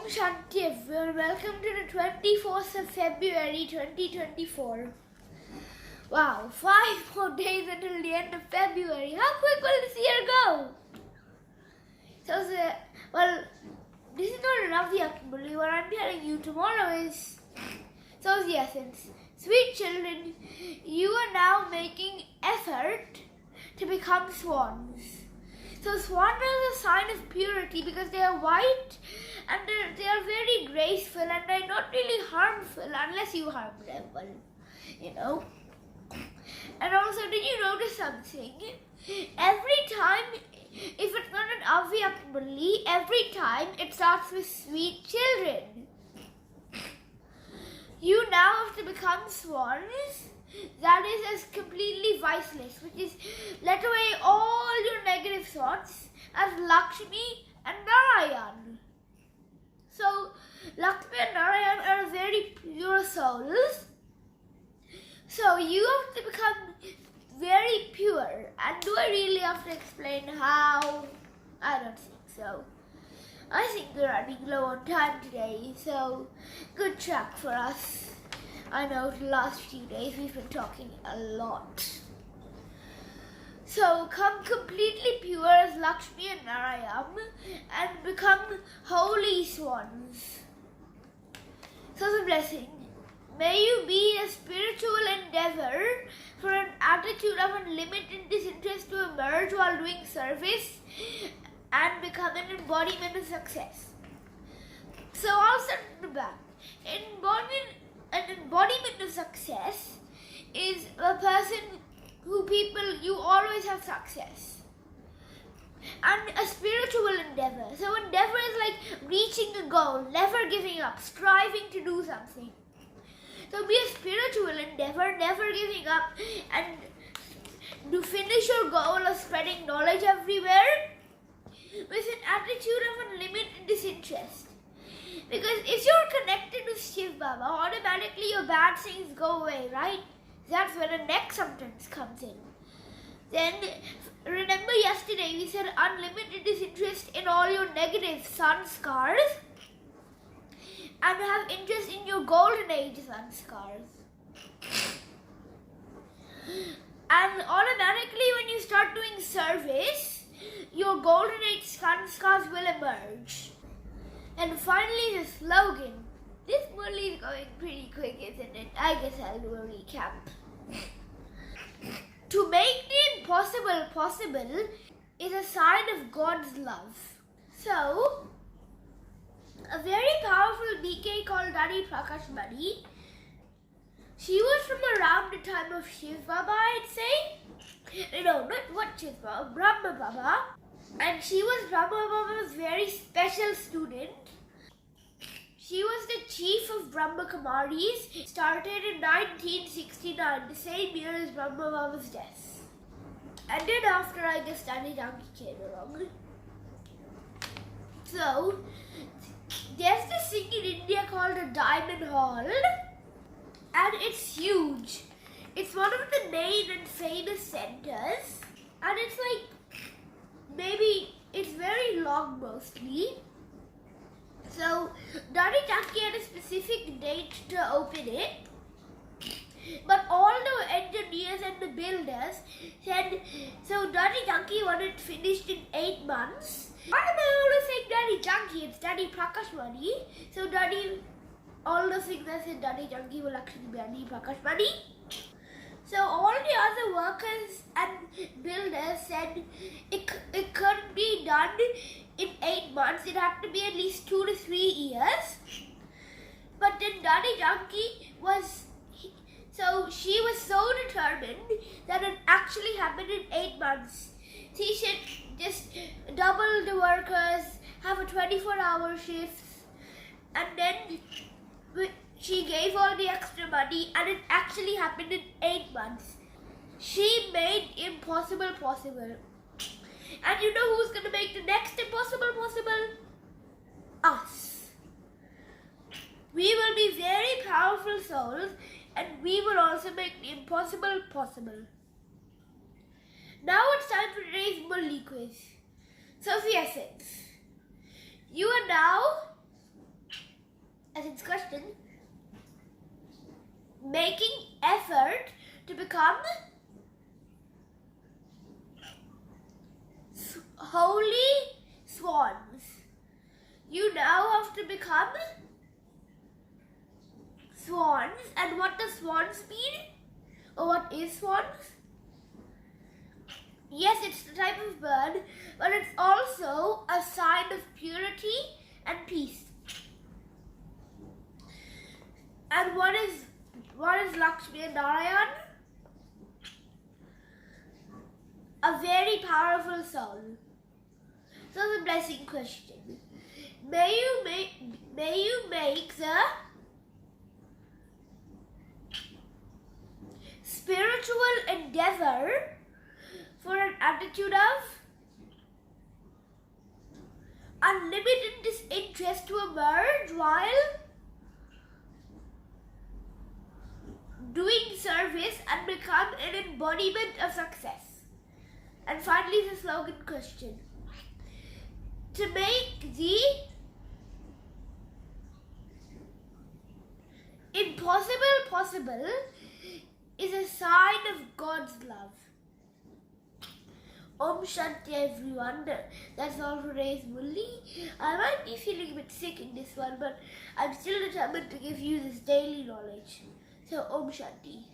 Shanti everyone, welcome to the 24th of February 2024. Wow, 5 more days until the end of February. How quick will this year go? This is not enough the Murli. What I'm telling you tomorrow is the essence. Sweet children, you are now making effort to become swans. So swans are a sign of purity because they are white and they are very graceful and they're not really harmful unless you harm them, And also, did you notice something? Every time, if it's not an Avyak Murli, every time it starts with sweet children. You now have to become swans. That is as completely viceless, which is let away all your negative thoughts as Lakshmi and Narayan. So, Lakshmi and Narayan are very pure souls. So, you have to become very pure. And do I really have to explain how? I don't think so. I think we're running low on time today, so good track for us. I know the last few days we've been talking a lot. So come completely pure as Lakshmi and Narayan and become holy swans. So the blessing. May you be a spiritual endeavor for an attitude of unlimited disinterest to emerge while doing service and become an embodiment of success. So I'll start from the back. An embodiment of success is a person you always have success. And a spiritual endeavor. So endeavor is like reaching a goal, never giving up, striving to do something. So be a spiritual endeavor, never giving up, and to finish your goal of spreading knowledge everywhere with an attitude of unlimited disinterest. Because if you're connected with Shiv Baba, automatically your bad things go away, right? That's where the next sentence comes in. Then, remember yesterday we said unlimited disinterest in all your negative sanskars and have interest in your golden age sanskars. And automatically when you start doing service, your golden age sanskars will emerge. And finally the slogan. This Murli is going pretty quick, isn't it? I guess I'll do a recap. To make the impossible possible is a sign of God's love. So, a very powerful BK called Dadi Prakash Badi. She was from around the time of Shiv Baba, I'd say. No, not what Shiv Baba, Brahma Baba. And she was Brahma Baba's very special student. She was the chief of Brahma Kumaris, started in 1969, the same year as Brahma Baba's death. And then after, I guess, Dadi Janki came along. So, there's this thing in India called a Diamond Hall, and it's huge. It's one of the main and famous centers, and it's like, maybe, it's very long mostly. So, Dadi Janki had a specific date to open it, but all the engineers and the builders said, so Dadi Janki wanted it finished in 8 months. Why am I always saying Dadi Janki? It's Dadi Prakash Badi. So all the things I said Dadi Janki will actually be Dadi Prakash Badi. So all the other workers and builders said it couldn't be done in 8 months. It had to be at least 2 to 3 years. But then Dadi Janki she was so determined that it actually happened in 8 months. She should just double the workers, have a 24-hour shift, and then she gave all the extra money and it actually happened in 8 months. She made impossible possible. And you know who's going to make the next impossible possible? Us. We will be very powerful souls and we will also make the impossible possible. Now it's time for today's Murli quiz. So the essence. You are now question. Making effort to become holy swans. You now have to become swans. And what does swans mean? Or what is swans? Yes, it's the type of bird, but it's also a sign of purity and peace. And what is Lakshmi and Narayan? A very powerful soul. So the blessing question. May you make the spiritual endeavor for an attitude of unlimited disinterest to emerge while doing service and become an embodiment of success. And finally, the slogan question. To make the impossible possible is a sign of God's love. Om Shanti everyone. That's all for today's Murli. I might be feeling a bit sick in this one, but I'm still determined to give you this daily knowledge. So Om Shanti.